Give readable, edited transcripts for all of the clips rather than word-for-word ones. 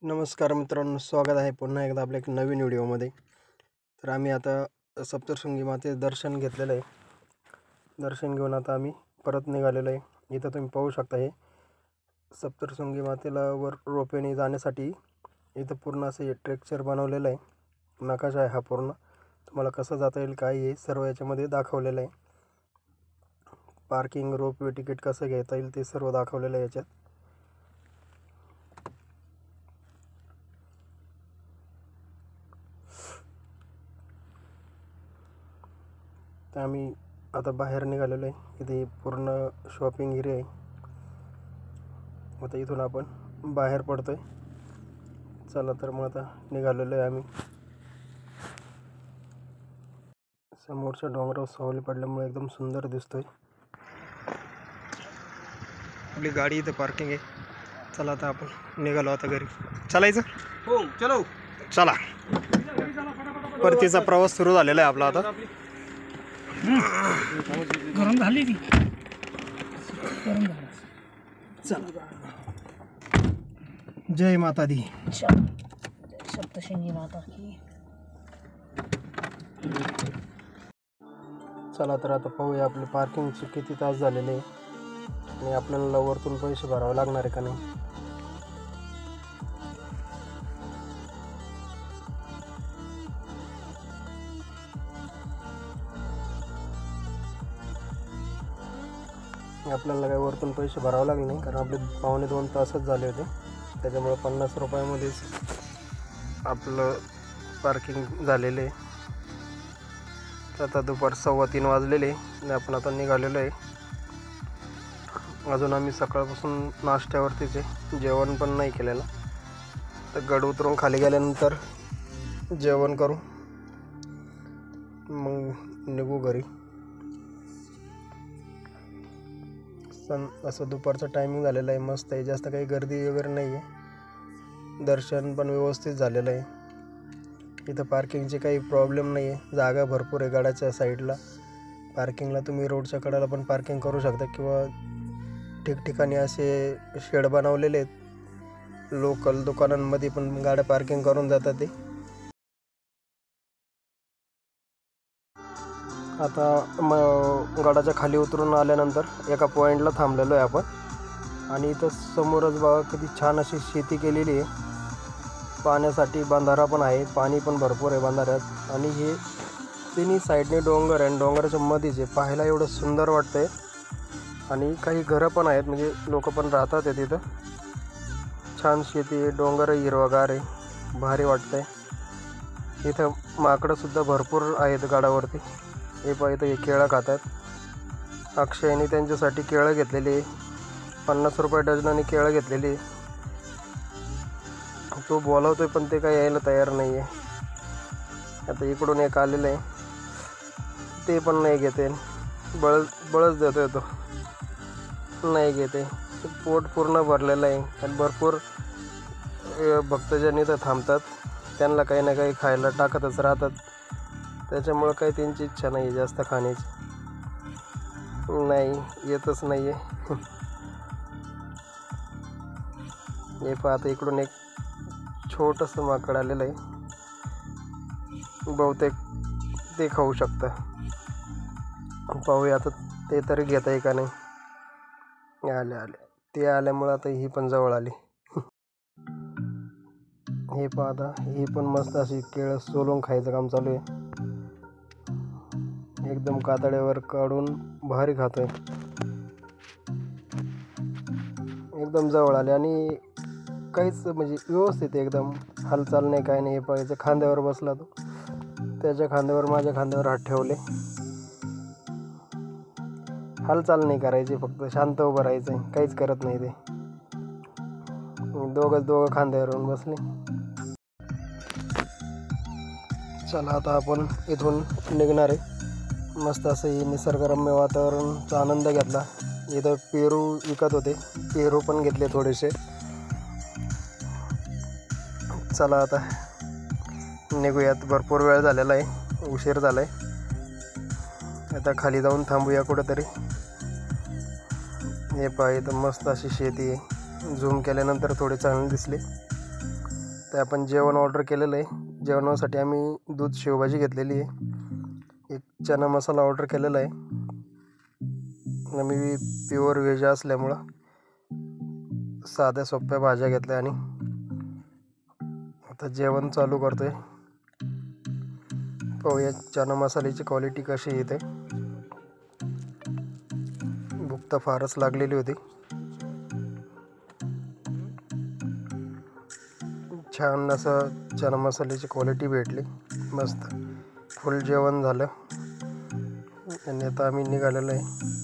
नमस्कार मित्रांनो, स्वागत आहे पुन्हा एकदा आपल्या एक नवीन व्हिडिओमध्ये. तर आम्ही आता सप्तशृंगी मातेचं दर्शन घेतलेलं आहे. दर्शन घेऊन आता आम्ही परत निघालेलो आहे. इथं तुम्ही पाहू शकता, हे सप्तशृंगी मातेला वर रोपेने जाण्यासाठी इथं पूर्ण असं हे स्ट्रक्चर बनवलेलं आहे. नकाशा आहे हा पूर्ण. तुम्हाला कसं जाता येईल काय हे सर्व याच्यामध्ये दाखवलेलं आहे. पार्किंग, रोपवे तिकीट कसं घेता येईल ते सर्व दाखवलेलं आहे याच्यात. तर आम्ही आता बाहेर निघालेलो आहे. इथे पूर्ण शॉपिंग एरिया आहे. आता इथून आपण बाहेर पडतोय. चला तर मग आता निघालेलो आहे आम्ही. समोरच्या डोंगरावर सावली पडल्यामुळे एकदम सुंदर दिसतोय. आपली गाडी इथे पार्किंग आहे. चला आता आपण निघालो आता घरी. चालायचं? हो चलो चला. परतीचा प्रवास सुरू झालेला आहे आपला आता. गरम झाली ती. चला. जय माता दी. सप्तशृंगी माता की. चला तर आता पाहूया आपले पार्किंगचे किती तास झालेले आहे आणि आपल्याला वरतून पैसे भरावे लागणार आहे का नाही. आपल्याला काही वरतून पैसे भरावे लागले नाही, कारण आपले 1.5 तासच झाले होते. त्याच्यामुळे 50 रुपयामध्येच आपलं पार्किंग झालेलं आहे. आता दुपार 2:15 वाजलेले आणि आपण आता निघालेलो आहे. अजून आम्ही सकाळपासून नाश्त्यावरतीच आहे, जेवण पण नाही केलेलं. तर गड उतरून खाली गेल्यानंतर जेवण करू, मग निघू घरी. असं दुपारचं टायमिंग झालेलं आहे, मस्त आहे. जास्त काही गर्दी वगैरे नाही आहे. दर्शन पण व्यवस्थित झालेलं आहे. इथं पार्किंगचे काही प्रॉब्लेम नाही आहे. जागा भरपूर आहे गडाच्या साईडला. पार्किंगला तुम्ही रोडच्या कडेला पण पार्किंग करू शकता, किंवा ठिकठिकाणी असे शेड बनवलेले आहेत. लोकल दुकानांमध्ये पण गाड्या पार्किंग करून जातात ते. आता गडाच्या खाली उतरून आल्यानंतर एका पॉईंटला थांबलेलो आहे आपण. आणि इथं समोरच बघा किती छान अशी शेती केलेली आहे. पाण्यासाठी बंधारा पण आहे, पाणी पण भरपूर आहे बंधाऱ्यात. आणि हे तिन्ही साईडने डोंगर आहे आणि डोंगराच्या मध्येच आहे. पाहायला एवढं सुंदर वाटतंय. आणि काही घरं पण आहेत, म्हणजे लोक पण राहतात आहे तिथं. छान शेती आहे, डोंगर हिरवागार आहे, भारी वाटतंय. इथं माकडंसुद्धा भरपूर आहेत गडावरती. हे पहा, इथं हे केळं खातात. अक्षयने त्यांच्यासाठी केळं घेतलेली आहे. 50 रुपये डझनाने केळं घेतलेली आहे. तो बोलावतोय पण ते काही यायला तयार नाही आहे. आता इकडून एक आलेलं आहे, ते पण नाही घेते. बळच देतोय तो, नाही घेते. पोट पूर्ण भरलेलं आहे आणि भरपूर भक्तजन इथं थांबतात. त्यांना काही ना काही खायला टाकतच राहतात. त्याच्यामुळं काही त्यांची इच्छा नाही आहे जास्त खाण्याची. नाही येतच नाही आहे. हे पहा, आता इकडून एक छोटंसं माकड आलेलं आहे. बहुतेक ते खाऊ शकतं. पाहूया आता ते तरी घेता आहे का नाही. आले ते आल्यामुळं आता ही पण जवळ आली. हे पहा, आता ही पण मस्त अशी केळं सोलून खायचं काम चालू आहे. एकदम कातड्यावर काढून भारी खातोय. एकदम जवळ आले आणि काहीच म्हणजे व्यवस्थित एकदम हालचाल नाही, काय नाही. हे पाहायचं, खांद्यावर बसला तो. त्याच्या खांद्यावर माझ्या खांद्यावर हात ठेवले. हालचाल नाही करायची, फक्त शांत उभं राहायचं आहे. काहीच करत नाही ते. दोघं खांद्यावरून बसले. चला आता आपण इथून निघणार आहे. मस्त असं हे निसर्गरम्य वातावरणाचा आनंद घेतला. इथं पेरू विकत होते, पेरू पण घेतले थोडेसे. चला आता निघूयात. भरपूर वेळ झालेला आहे, उशीर झाला आहे. आता खाली जाऊन थांबूया कुठंतरी. हे पहा, इथं मस्त अशी शेती आहे. झूम केल्यानंतर थोडे चांगले दिसले. ते आपण जेवण ऑर्डर केलेलं आहे. जेवणासाठी आम्ही दूध शेवभाजी घेतलेली आहे. एक चना मसाला ऑर्डर केलेला आहे. आम्ही प्युअर व्हेज असल्यामुळं साध्या सोप्या भाज्या घेतल्या आणि आता जेवण चालू करतोय. पाहूया चना मसाल्याची क्वालिटी कशी येते. भूक तर फारच लागलेली होती. छान असं चना मसाल्याची क्वालिटी भेटली. मस्त फुल जेवण झालं आणि आता आम्ही निघालेलो आहे.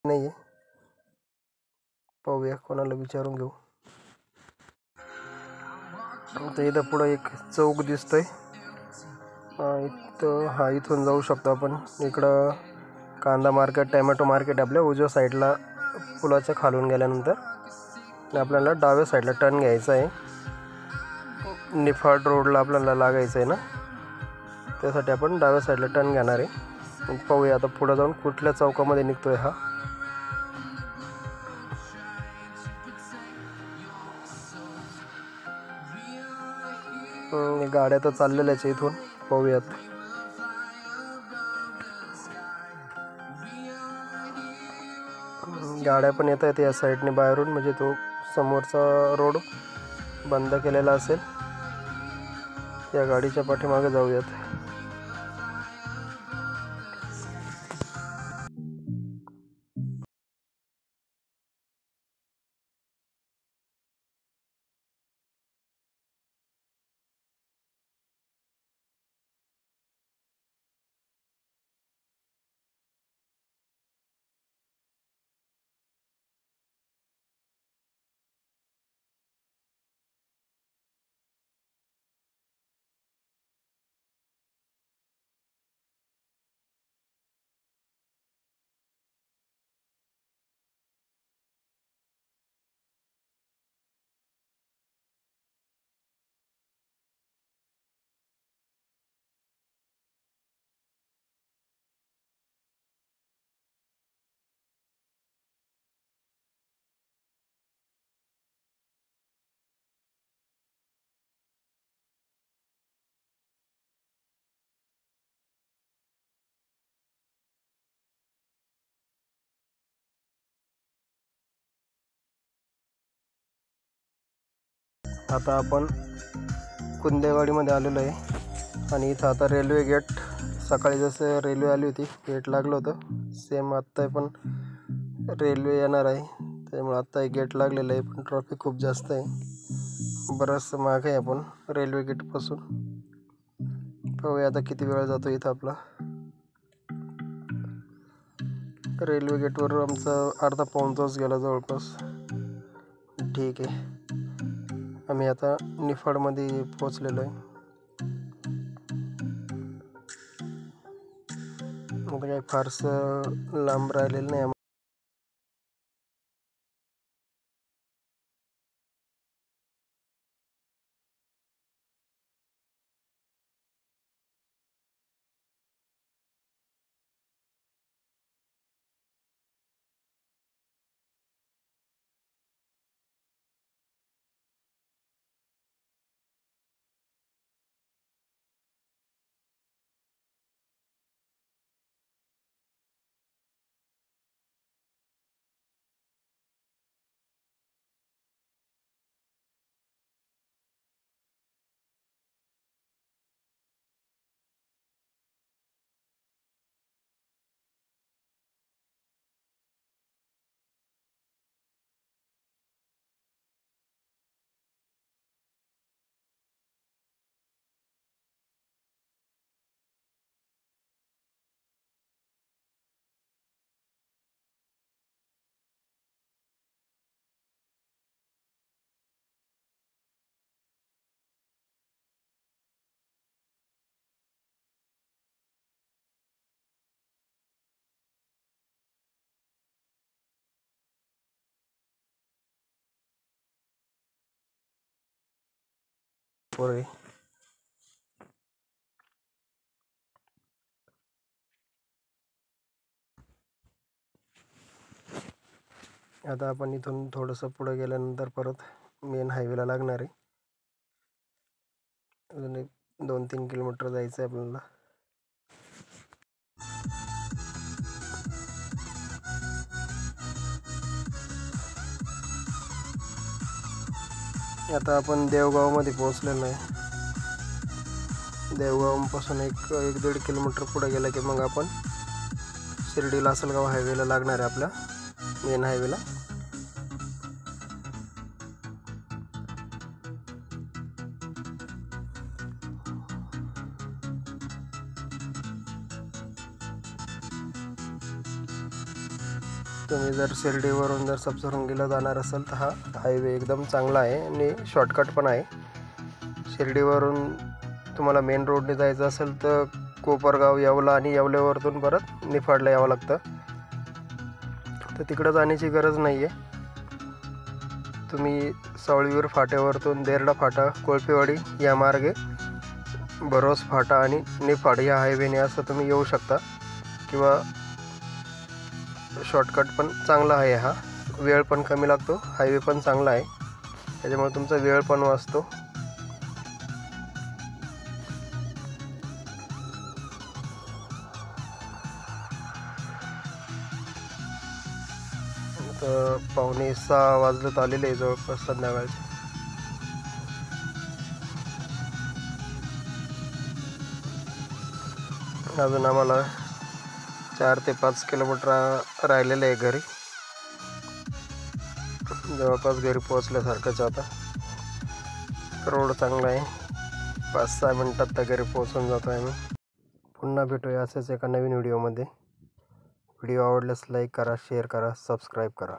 नाही आहे, पाहूया कोणाला विचारून घेऊ. आता इथं पुढं एक चौक दिसतोय. इथून जाऊ शकतो आपण. इकडं कांदा मार्केट, टॅमॅटो मार्केट आपल्या उजव्या साईडला पुलाच्या खालून गेल्यानंतर. आणि आपल्याला डाव्या साईडला टर्न घ्यायचा आहे. निफाड रोडला आपल्याला लागायचं आहे ना, त्यासाठी आपण डाव्या साईडला टर्न घेणार आहे. पाहूया आता पुढं जाऊन कुठल्या चौकामध्ये निघतोय हा. गाड्या तर चाललेल्याच इथून, पाहूयात. गाड्या पण येत आहेत या साईडने बाहेरून, म्हणजे तो समोरचा रोड बंद केलेला असेल. या गाडीच्या पाठीमागे जाऊयात. आता आपण कुंदेवाडीमध्ये आलेलो आहे आणि इथं आता रेल्वे गेट, सकाळी जसं रेल्वे आली होती गेट लागलं होतं, सेम आत्ता पण रेल्वे येणार आहे. त्यामुळे आत्ता गेट लागलेलं आहे, पण ट्रॉफिक खूप जास्त आहे. बरंचसं मागे आहे आपण रेल्वे गेटपासून. पाहूया आता किती वेळ जातो इथं आपला. रेल्वे गेटवर आमचा अर्धा पाऊण तास गेला जवळपास. ठीक आहे, आम्ही आता निफाडमध्ये पोहोचलेलो आहे. आता काही फारसं लांब राहिलेलं नाही. भरपूर आहे. आता आपण इथून थोडंसं पुढे गेल्यानंतर परत मेन हायवेला लागणार आहे. अजून 2-3 किलोमीटर जायचं आहे आपल्याला. आता आपण देवगावमध्ये पोहोचलेलो आहे. देवगावपासून एक 1-1.5 किलोमीटर पुढे गेलं की मग आपण शिर्डी लासलगाव हायवेला लागणार आहे, आपल्या मेन हायवेला. तुम्ही जर शिर्डीवरून जर सप्तशृंगीला जाणार असाल तर हा हायवे एकदम चांगला आहे आणि शॉर्टकट पण आहे. शिर्डीवरून तुम्हाला मेन रोडने जायचं असेल तर कोपरगाव, येवला आणि येवल्यावरून परत निफाडला यावं लागतं. तर तिकडं जाण्याची गरज नाही आहे. तुम्ही सावळीवीर फाट्यावरतून देरडा फाटा, कोळपेवाडी या मार्गे भरोस फाटा आणि निफाड या हायवेने असं तुम्ही येऊ शकता. किंवा शॉर्टकट पण चांगला आहे हा. वेळ पण कमी लागतो, हायवे पण चांगला आहे, त्याच्यामुळे तुमचा वेळ पण वाचतो. तर 5:45 वाजलेत आलेले आहे जवळपास संध्याकाळचे. अजून आम्हाला 4 ते 5 किलोमीटर राहिलेलं आहे घरी. जवळपास घरी पोहोचल्यासारखंच. आता रोड चांगला आहे, 5-6 मिनटात तर घरी पोहोचून जातो आहे मी. पुन्हा भेटूया असेच एका नवीन व्हिडिओमध्ये. व्हिडिओ आवडल्यास लाईक करा, शेअर करा, सबस्क्राईब करा.